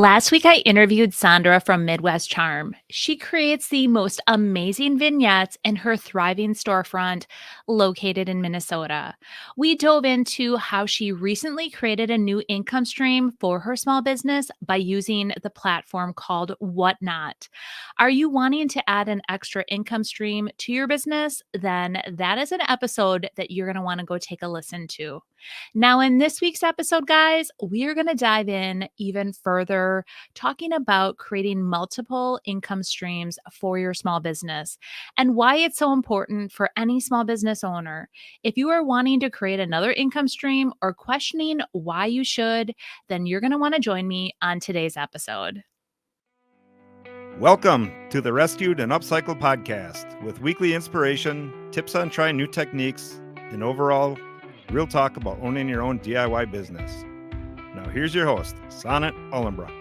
Last week, I interviewed Sandra from Midwest Charm. She creates the most amazing vignettes in her thriving storefront located in Minnesota. We dove into how she recently created a new income stream for her small business by using the platform called Whatnot. Are you wanting to add an extra income stream to your business? Then that is an episode that you're going to want to go take a listen to. Now, in this week's episode, guys, we are going to dive in even further, talking about creating multiple income streams for your small business and why it's so important for any small business owner. If you are wanting to create another income stream or questioning why you should, then you're going to want to join me on today's episode. Welcome to the Rescued and Upcycled podcast with weekly inspiration, tips on trying new techniques, and overall real talk about owning your own DIY business. Now here's your host, Sonnet Ullenbrock.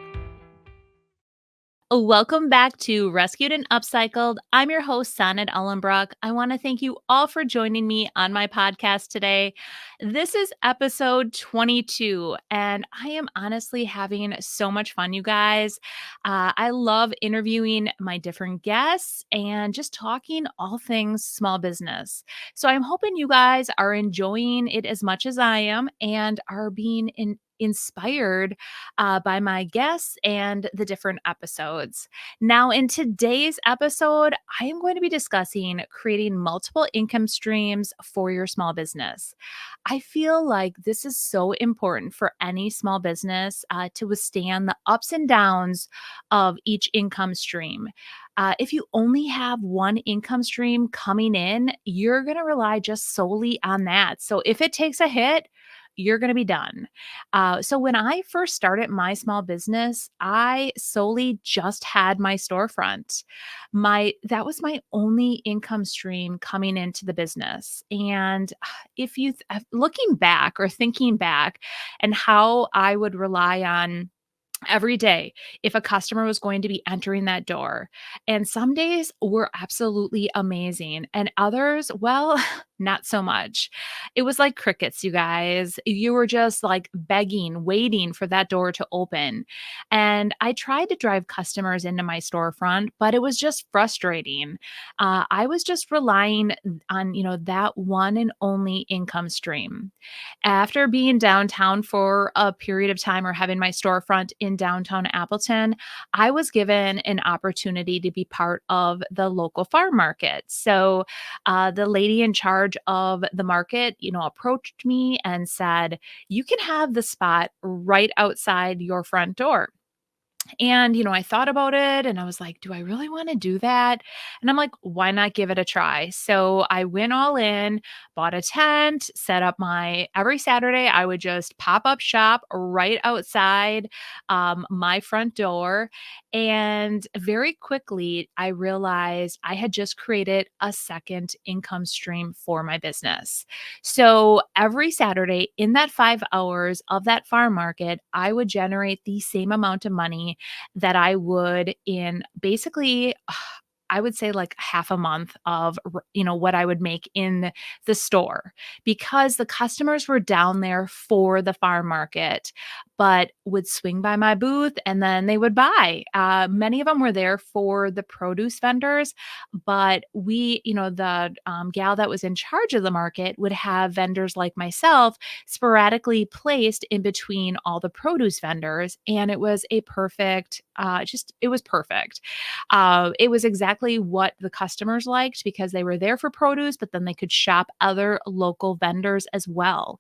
Welcome back to Rescued and Upcycled. I'm your host, Sonnet Ullenbrock. I want to thank you all for joining me on my podcast today. This is episode 22, and I am honestly having so much fun, you guys. I love interviewing my different guests and just talking all things small business. So I'm hoping you guys are enjoying it as much as I am and are being inspired by my guests and the different episodes. Now, in today's episode, I am going to be discussing creating multiple income streams for your small business. I feel like this is so important for any small business to withstand the ups and downs of each income stream. If you only have one income stream coming in, you're going to rely just solely on that. So if it takes a hit, you're going to be done. So when I first started my small business, I solely just had my storefront. That was my only income stream coming into the business. And if you looking back or thinking back and how I would rely on every day if a customer was going to be entering that door. And some days were absolutely amazing, and others, well, not so much. It was like crickets, you guys. You were just like begging, waiting for that door to open. And I tried to drive customers into my storefront, but it was just frustrating. I was just relying on, that one and only income stream. After being downtown for a period of time or having my storefront in downtown Appleton, I was given an opportunity to be part of the local farm market. So the lady in charge of the market, approached me and said, "You can have the spot right outside your front door." And, I thought about it and I was like, do I really want to do that? And I'm like, why not give it a try? So I went all in, bought a tent, set up every Saturday, I would just pop up shop right outside my front door. And very quickly, I realized I had just created a second income stream for my business. So every Saturday in that 5 hours of that farm market, I would generate the same amount of money that I would in basically, I would say like half a month of, what I would make in the store because the customers were down there for the farm market, but would swing by my booth and then they would buy. Many of them were there for the produce vendors, but the gal that was in charge of the market would have vendors like myself sporadically placed in between all the produce vendors. And it was a perfect, it was perfect. It was exactly what the customers liked because they were there for produce, but then they could shop other local vendors as well.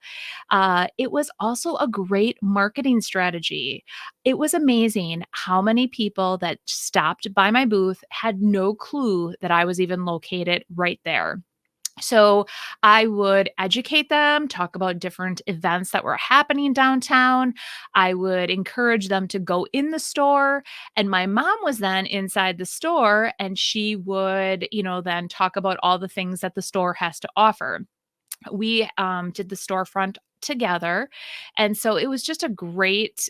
It was also a great marketing strategy. It was amazing how many people that stopped by my booth had no clue that I was even located right there. So I would educate them, talk about different events that were happening downtown. I would encourage them to go in the store. And my mom was then inside the store and she would, then talk about all the things that the store has to offer. We did the storefront together. And so it was just a great,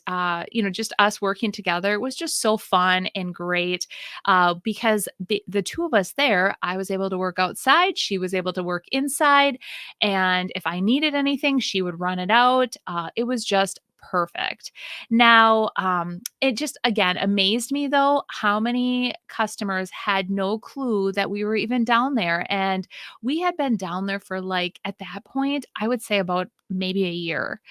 just us working together. It was just so fun and great because the two of us there, I was able to work outside. She was able to work inside. And if I needed anything, she would run it out. It was just perfect. Now, it just again amazed me though how many customers had no clue that we were even down there. And we had been down there for like at that point, I would say about maybe a year.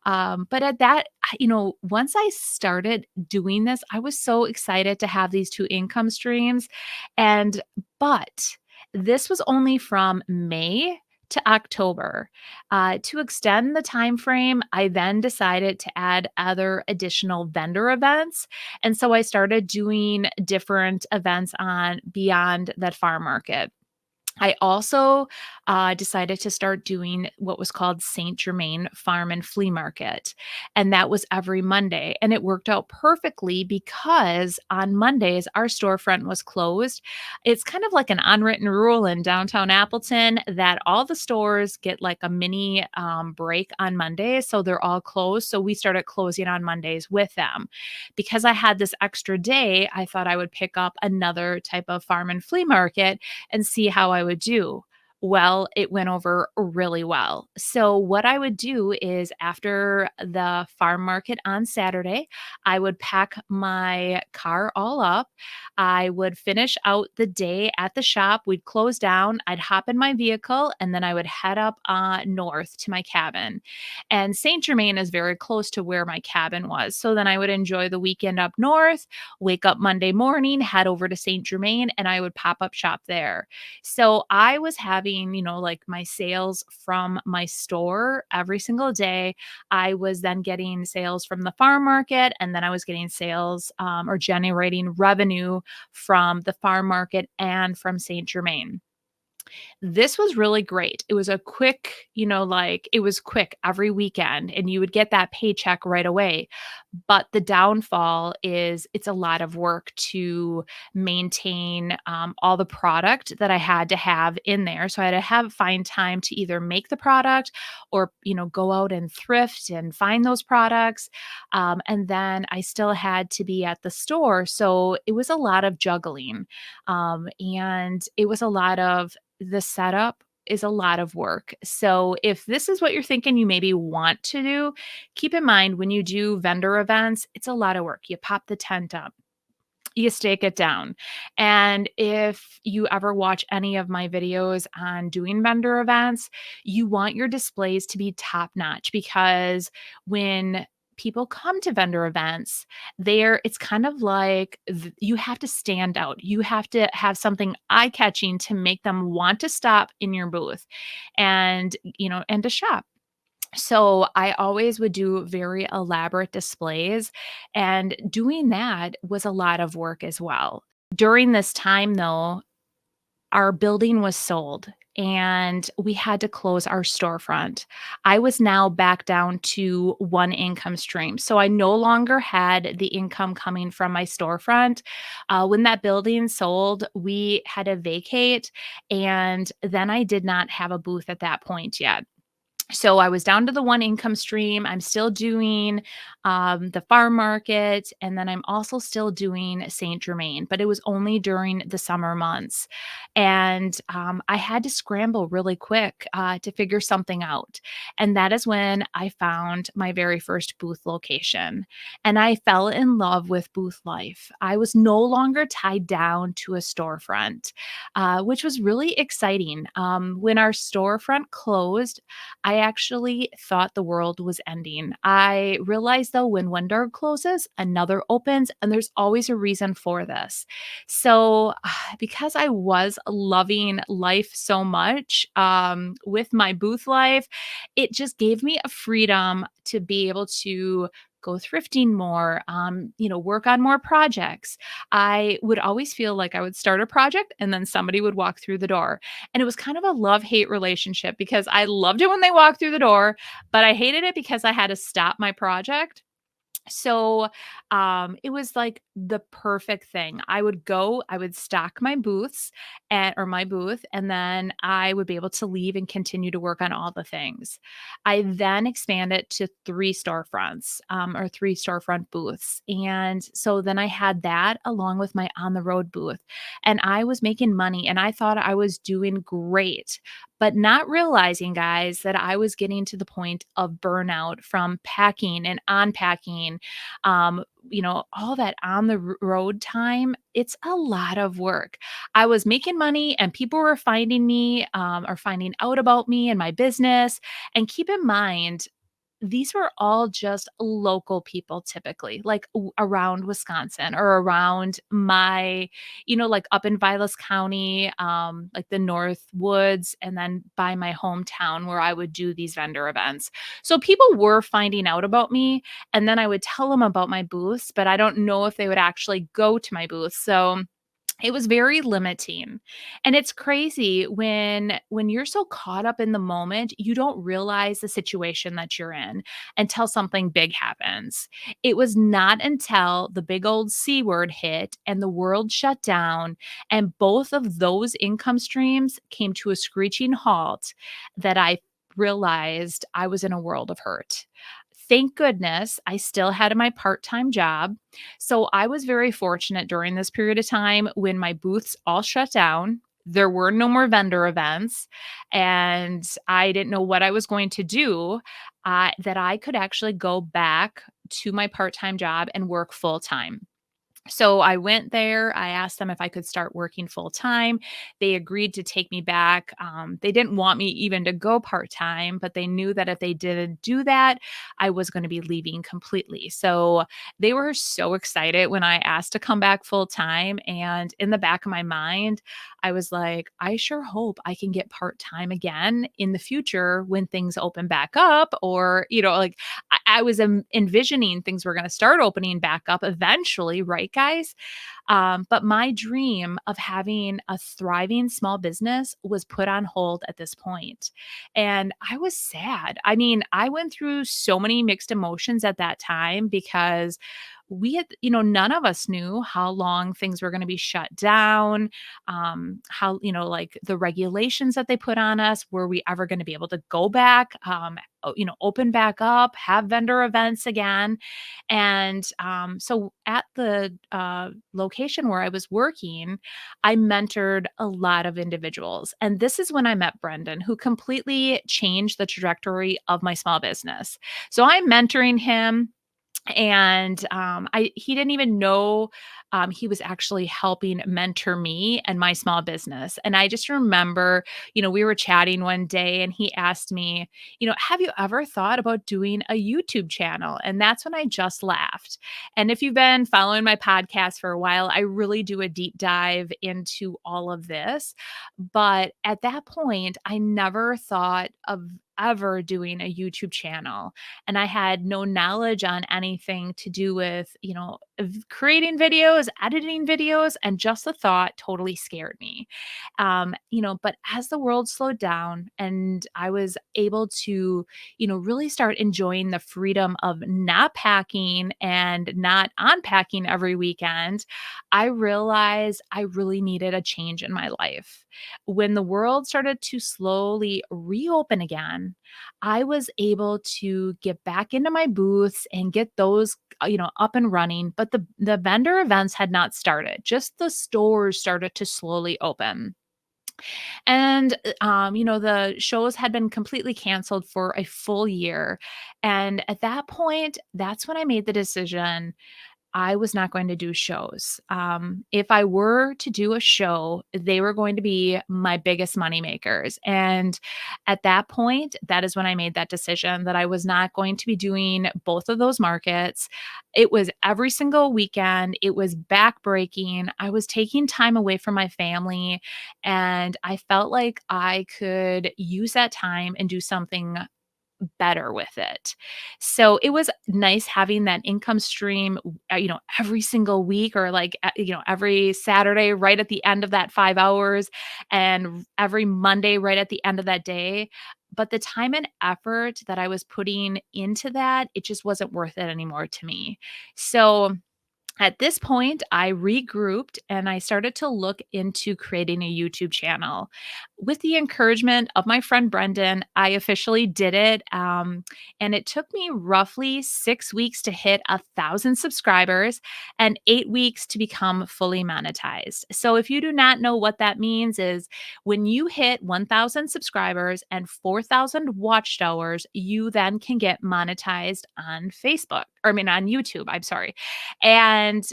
But at that, once I started doing this, I was so excited to have these two income streams. But this was only from May to October. To extend the time frame, I then decided to add other additional vendor events. And so I started doing different events on beyond that farm market. I also decided to start doing what was called Saint Germain Farm and Flea Market. And that was every Monday. And it worked out perfectly because on Mondays, our storefront was closed. It's kind of like an unwritten rule in downtown Appleton that all the stores get like a mini break on Mondays. So they're all closed. So we started closing on Mondays with them. Because I had this extra day, I thought I would pick up another type of farm and flea market and see how I would do. Well, it went over really well. So, what I would do is after the farm market on Saturday, I would pack my car all up. I would finish out the day at the shop. We'd close down. I'd hop in my vehicle and then I would head up north to my cabin. And Saint Germain is very close to where my cabin was. So, then I would enjoy the weekend up north, wake up Monday morning, head over to Saint Germain, and I would pop up shop there. So I was having, like my sales from my store every single day. I was then getting sales from the farm market, and then I was getting sales or generating revenue from the farm market and from Saint Germain. This was really great. It was a quick, it was quick every weekend and you would get that paycheck right away. But the downfall is it's a lot of work to maintain all the product that I had to have in there. So I had to find time to either make the product or, go out and thrift and find those products. And then I still had to be at the store. So it was a lot of juggling. And it was a lot of the setup is a lot of work. So if this is what you're thinking you maybe want to do, keep in mind when you do vendor events, it's a lot of work. You pop the tent up, you stake it down. And if you ever watch any of my videos on doing vendor events, you want your displays to be top notch because when people come to vendor events, it's kind of like you have to stand out. You have to have something eye-catching to make them want to stop in your booth and, and to shop. So I always would do very elaborate displays, and doing that was a lot of work as well. During this time, though, our building was sold and we had to close our storefront. I was now back down to one income stream. So I no longer had the income coming from my storefront. When that building sold, we had to vacate, and then I did not have a booth at that point yet. So I was down to the one income stream. I'm still doing the farm market, and then I'm also still doing Saint Germain, but it was only during the summer months. And I had to scramble really quick to figure something out. And that is when I found my very first booth location. And I fell in love with booth life. I was no longer tied down to a storefront, which was really exciting. When our storefront closed, I actually thought the world was ending. I realized though, when one door closes, another opens, and there's always a reason for this. So, because I was loving life so much with my booth life, it just gave me a freedom to be able to go thrifting more, work on more projects. I would always feel like I would start a project and then somebody would walk through the door. And it was kind of a love-hate relationship because I loved it when they walked through the door, but I hated it because I had to stop my project. So, it was like the perfect thing. I would stock my booths or my booth, and then I would be able to leave and continue to work on all the things. I then expanded to three storefronts, or three storefront booths. And so then I had that along with my on the road booth, and I was making money and I thought I was doing great. but not realizing, guys, that I was getting to the point of burnout from packing and unpacking, all that on the road time. It's a lot of work. I was making money and people were finding me or finding out about me and my business. And keep in mind, these were all just local people typically, like around Wisconsin or around my, like up in Vilas County, like the North Woods, and then by my hometown where I would do these vendor events. So people were finding out about me, and then I would tell them about my booths, but I don't know if they would actually go to my booth. So it was very limiting. And it's crazy when you're so caught up in the moment, you don't realize the situation that you're in until something big happens. It was not until the big old C word hit and the world shut down and both of those income streams came to a screeching halt that I realized I was in a world of hurt. Thank goodness I still had my part-time job, so I was very fortunate during this period of time when my booths all shut down. There were no more vendor events, and I didn't know what I was going to do, that I could actually go back to my part time job and work full time. So I went there. I asked them if I could start working full time. They agreed to take me back. They didn't want me even to go part time, but they knew that if they didn't do that, I was going to be leaving completely. So they were so excited when I asked to come back full time. And in the back of my mind, I was like, I sure hope I can get part time again in the future when things open back up. Or, like I was envisioning things were going to start opening back up eventually, right, guys? But my dream of having a thriving small business was put on hold at this point. And I was sad. I mean, I went through so many mixed emotions at that time because we had, none of us knew how long things were going to be shut down, how, like the regulations that they put on us, were we ever going to be able to go back, open back up, have vendor events again. And so at the location where I was working, I mentored a lot of individuals. And this is when I met Brendan, who completely changed the trajectory of my small business. So I'm mentoring him, and he didn't even know he was actually helping mentor me and my small business. And I just remember, we were chatting one day and he asked me, have you ever thought about doing a YouTube channel? And that's when I just laughed. And if you've been following my podcast for a while, I really do a deep dive into all of this. But at that point, I never thought of ever doing a YouTube channel, and I had no knowledge on anything to do with, creating videos, editing videos, and just the thought totally scared me. But as the world slowed down and I was able to, really start enjoying the freedom of not packing and not unpacking every weekend, I realized I really needed a change in my life. When the world started to slowly reopen again, I was able to get back into my booths and get those, up and running, but the vendor events had not started. Just the stores started to slowly open. And the shows had been completely canceled for a full year. And at that point, that's when I made the decision I was not going to do shows. If I were to do a show, they were going to be my biggest money makers. And at that point, that is when I made that decision that I was not going to be doing both of those markets. It was every single weekend. It was backbreaking. I was taking time away from my family, and I felt like I could use that time and do something better with it. So it was nice having that income stream, every single week, or like, every Saturday right at the end of that 5 hours, and every Monday right at the end of that day. But the time and effort that I was putting into that, it just wasn't worth it anymore to me. So At this point, I regrouped and I started to look into creating a YouTube channel. With the encouragement of my friend Brendan, I officially did it. And it took me roughly 6 weeks to hit 1,000 subscribers and 8 weeks to become fully monetized. So, if you do not know what that means, is when you hit 1,000 subscribers and 4,000 watch hours, you then can get monetized on Facebook, or I mean, on YouTube. I'm sorry. And,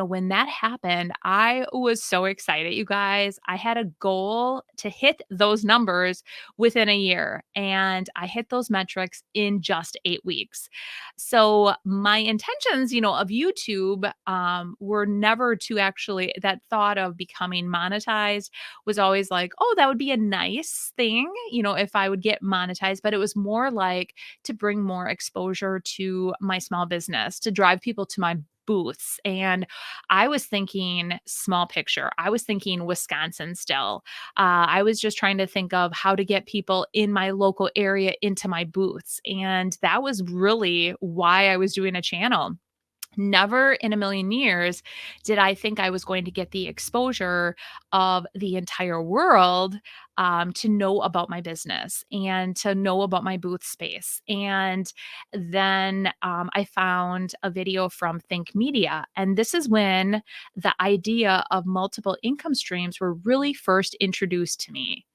when that happened, I was so excited, you guys. I had a goal to hit those numbers within a year, and I hit those metrics in just 8 weeks. So, my intentions, of YouTube, were never to actually, that thought of becoming monetized was always like, oh, that would be a nice thing, if I would get monetized. But it was more like to bring more exposure to my small business, to drive people to my booths. And I was thinking small picture. I was thinking Wisconsin still. I was just trying to think of how to get people in my local area into my booths. And that was really why I was doing a channel. Never in a million years did I think I was going to get the exposure of the entire world, to know about my business and to know about my booth space. And then I found a video from Think Media. And this is when the idea of multiple income streams were really first introduced to me.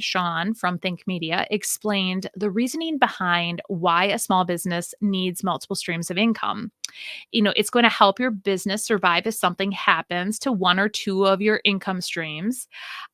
Sean from Think Media explained the reasoning behind why a small business needs multiple streams of income. It's going to help your business survive if something happens to one or two of your income streams.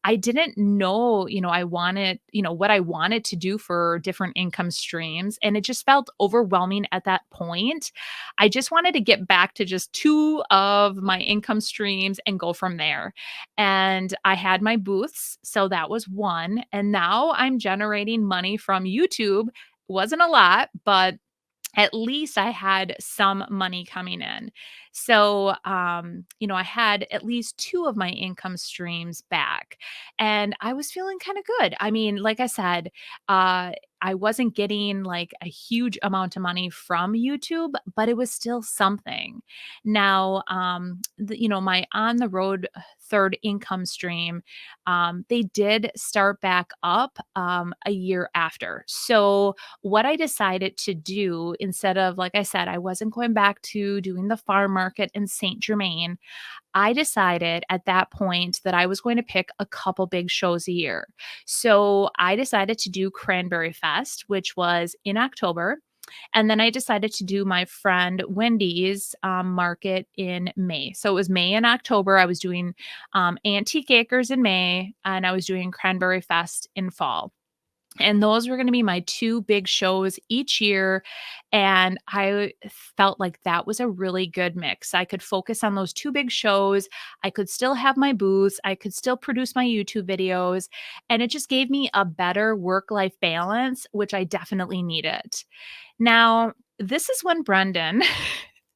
I didn't know, what I wanted to do for different income streams. And it just felt overwhelming at that point. I just wanted to get back to just two of my income streams and go from there. And I had my booths. So that was one. And now I'm generating money from YouTube. Wasn't a lot, but at least I had some money coming in. So, I had at least two of my income streams back, and I was feeling kind of good. I mean, like I said, uh, I wasn't getting like a huge amount of money from YouTube, but it was still something. Now, my on the road third income stream, they did start back up a year after. So, what I decided to do, instead of, like I said, I wasn't going back to doing the farm market in St. Germain. I decided at that point that I was going to pick a couple big shows a year. So I decided to do Cranberry Fest, which was in October. And then I decided to do my friend Wendy's market in May. So it was May and October. I was doing Antique Acres in May, and I was doing Cranberry Fest in fall. And those were going to be my two big shows each year. And I felt like that was a really good mix. I could focus on those two big shows. I could still have my booths. I could still produce my YouTube videos. And it just gave me a better work life balance, which I definitely needed. Now, this is when Brendan,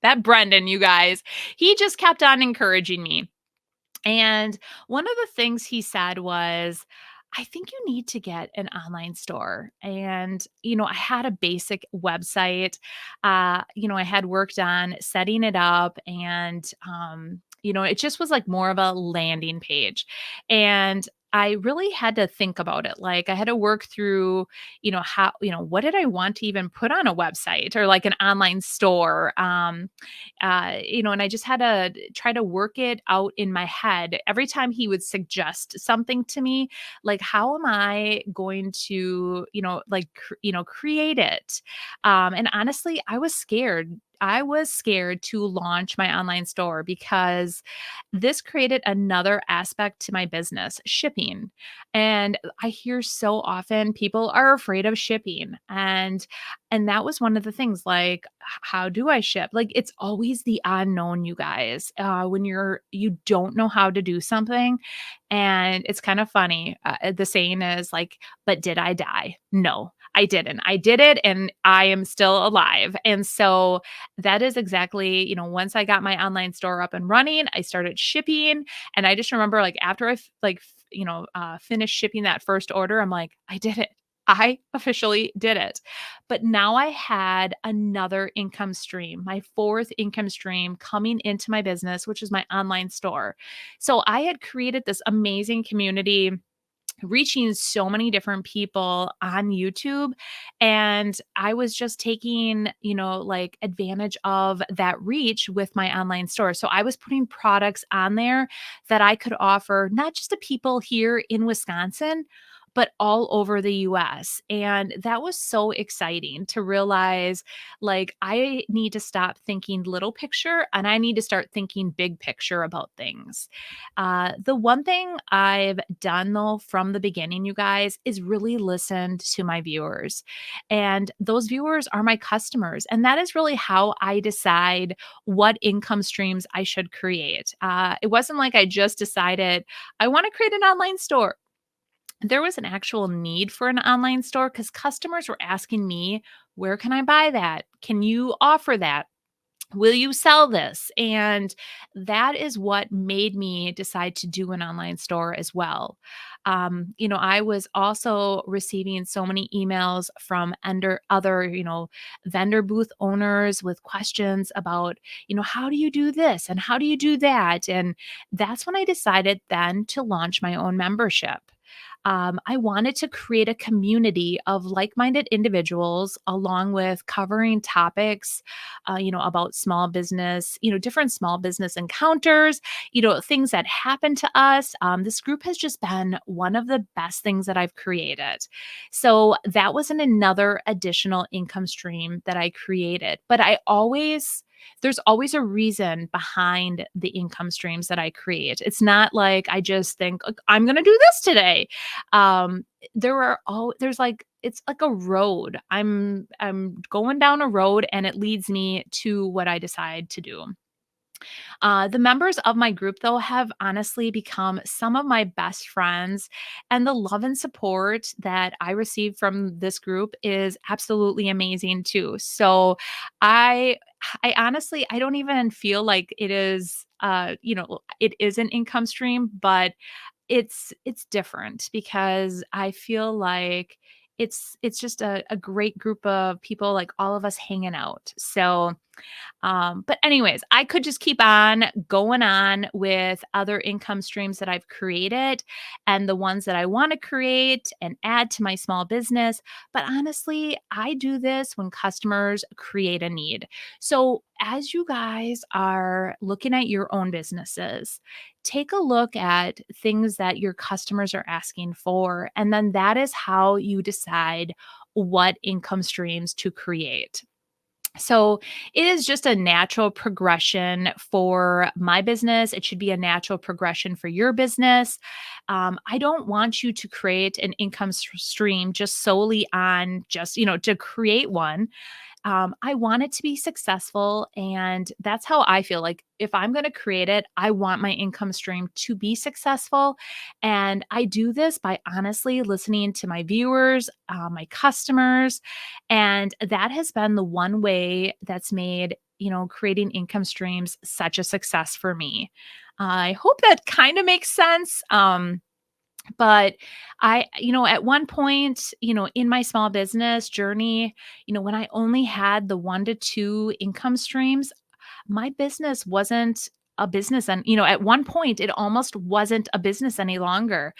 that Brendan, you guys, he just kept on encouraging me. And one of the things he said was, I think you need to get an online store. And, I had a basic website. I had worked on setting it up, and, it just was like more of a landing page. And I really had to think about it. Like, I had to work through, how, what did I want to even put on a website or like an online store? And I just had to try to work it out in my head every time he would suggest something to me. Like, how am I going to, create it? And honestly, I was scared. I was scared to launch my online store because this created another aspect to my business, shipping. And I hear so often people are afraid of shipping. And that was one of the things, like, how do I ship? Like, it's always the unknown, you guys. When you don't know how to do something. And it's kind of funny. The saying is like, but did I die? No, I didn't. I did it, and I am still alive. And so that is exactly, once I got my online store up and running, I started shipping. And I just remember, like, after I finished shipping that first order, I'm like, I did it. I officially did it. But now I had another income stream, my fourth income stream coming into my business, which is my online store. So I had created this amazing community reaching so many different people on YouTube. And I was just taking, like advantage of that reach with my online store. So I was putting products on there that I could offer not just to people here in Wisconsin, but all over the US. And that was so exciting to realize like I need to stop thinking little picture and I need to start thinking big picture about things. The one thing I've done though from the beginning, you guys, is really listened to my viewers. And those viewers are my customers. And that is really how I decide what income streams I should create. It wasn't like I just decided I want to create an online store. There was an actual need for an online store because customers were asking me, where can I buy that? Can you offer that? Will you sell this? And that is what made me decide to do an online store as well. I was also receiving so many emails from other, vendor booth owners with questions about, how do you do this and how do you do that? And that's when I decided then to launch my own membership. I wanted to create a community of like minded individuals, along with covering topics, about small business, different small business encounters, things that happen to us. This group has just been one of the best things that I've created. So that was another additional income stream that I created. But there's always a reason behind the income streams that I create. It's not like I just think, "Like, I'm going to do this today." There's like it's like a road. I'm going down a road and it leads me to what I decide to do. The members of my group, though, have honestly become some of my best friends, and the love and support that I receive from this group is absolutely amazing too. So, I I honestly I don't even feel like it is it is an income stream, but it's different because I feel like it's just a great group of people, like all of us hanging out. So but anyways, I could just keep on going on with other income streams that I've created and the ones that I want to create and add to my small business. But honestly, I do this when customers create a need. So as you guys are looking at your own businesses, take a look at things that your customers are asking for. And then that is how you decide what income streams to create. So it is just a natural progression for my business. It should be a natural progression for your business. I don't want you to create an income stream just solely on just, to create one. I want it to be successful. And that's how I feel like if I'm going to create it, I want my income stream to be successful. And I do this by honestly listening to my viewers, my customers. And that has been the one way that's made, creating income streams such a success for me. I hope that kind of makes sense. But at one point, in my small business journey, when I only had the 1 to 2 income streams, my business wasn't a business. And, at one point, it almost wasn't a business any longer.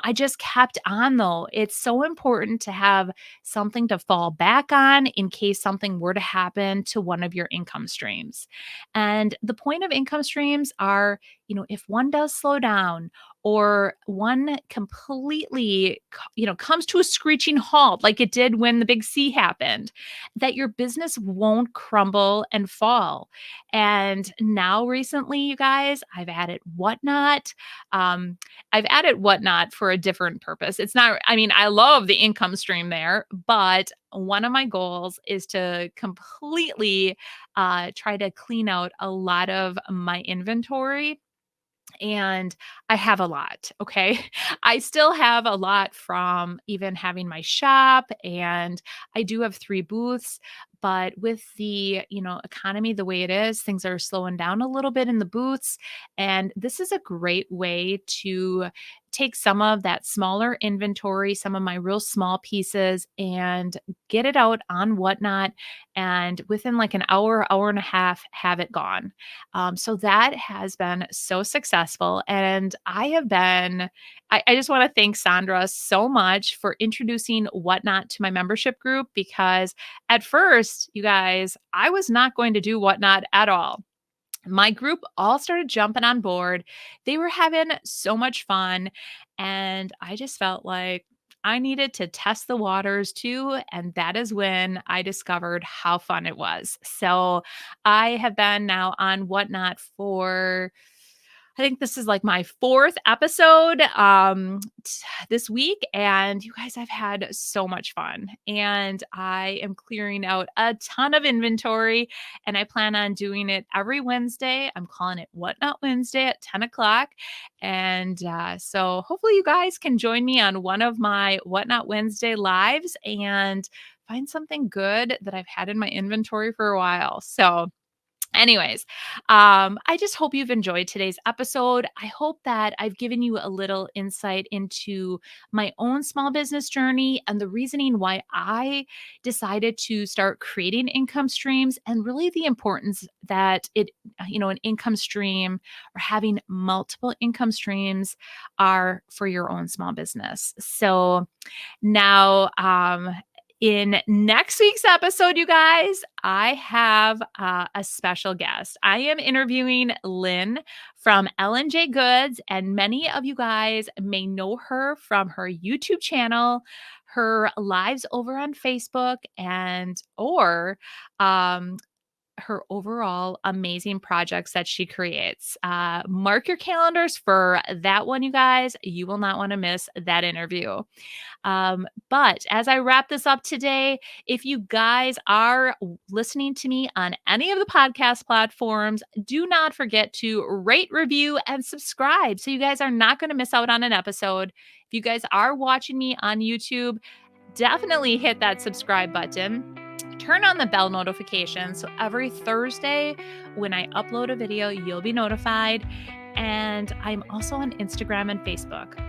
I just kept on though. It's so important to have something to fall back on in case something were to happen to one of your income streams. And the point of income streams are, if one does slow down or one completely, comes to a screeching halt like it did when the big C happened, that your business won't crumble and fall. And now recently, you guys, I've added Whatnot. I've added Whatnot for a different purpose. It's not, I mean, I love the income stream there, but one of my goals is to completely try to clean out a lot of my inventory, and I have a lot, okay? I still have a lot from even having my shop, and I do have 3 booths, but with the, economy the way it is, things are slowing down a little bit in the booths, and this is a great way to take some of that smaller inventory, some of my real small pieces, and get it out on Whatnot. And within like an hour, hour and a half, have it gone. So that has been so successful. And I just want to thank Sandra so much for introducing Whatnot to my membership group, because at first, you guys, I was not going to do Whatnot at all. My group all started jumping on board. They were having so much fun. And I just felt like I needed to test the waters too. And that is when I discovered how fun it was. So I have been now on Whatnot for, I think this is like my fourth episode this week. And you guys, I've had so much fun. And I am clearing out a ton of inventory. And I plan on doing it every Wednesday. I'm calling it Whatnot Wednesday at 10 o'clock. And so hopefully you guys can join me on one of my Whatnot Wednesday lives and find something good that I've had in my inventory for a while. So anyways, I just hope you've enjoyed today's episode. I hope that I've given you a little insight into my own small business journey and the reasoning why I decided to start creating income streams, and really the importance that an income stream or having multiple income streams are for your own small business. So now, in next week's episode, you guys, I have a special guest. I am interviewing Lynn from L&J Goods, and many of you guys may know her from her YouTube channel, her lives over on Facebook, and or her overall amazing projects that she creates. Mark your calendars for that one, you guys. You will not want to miss that interview. But as I wrap this up today, if you guys are listening to me on any of the podcast platforms, do not forget to rate, review, and subscribe so you guys are not going to miss out on an episode. If you guys are watching me on YouTube, definitely hit that subscribe button. Turn on the bell notification so every Thursday when I upload a video, you'll be notified. And I'm also on Instagram and Facebook,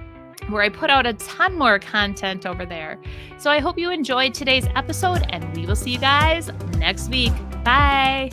where I put out a ton more content over there. So I hope you enjoyed today's episode, and we will see you guys next week. Bye.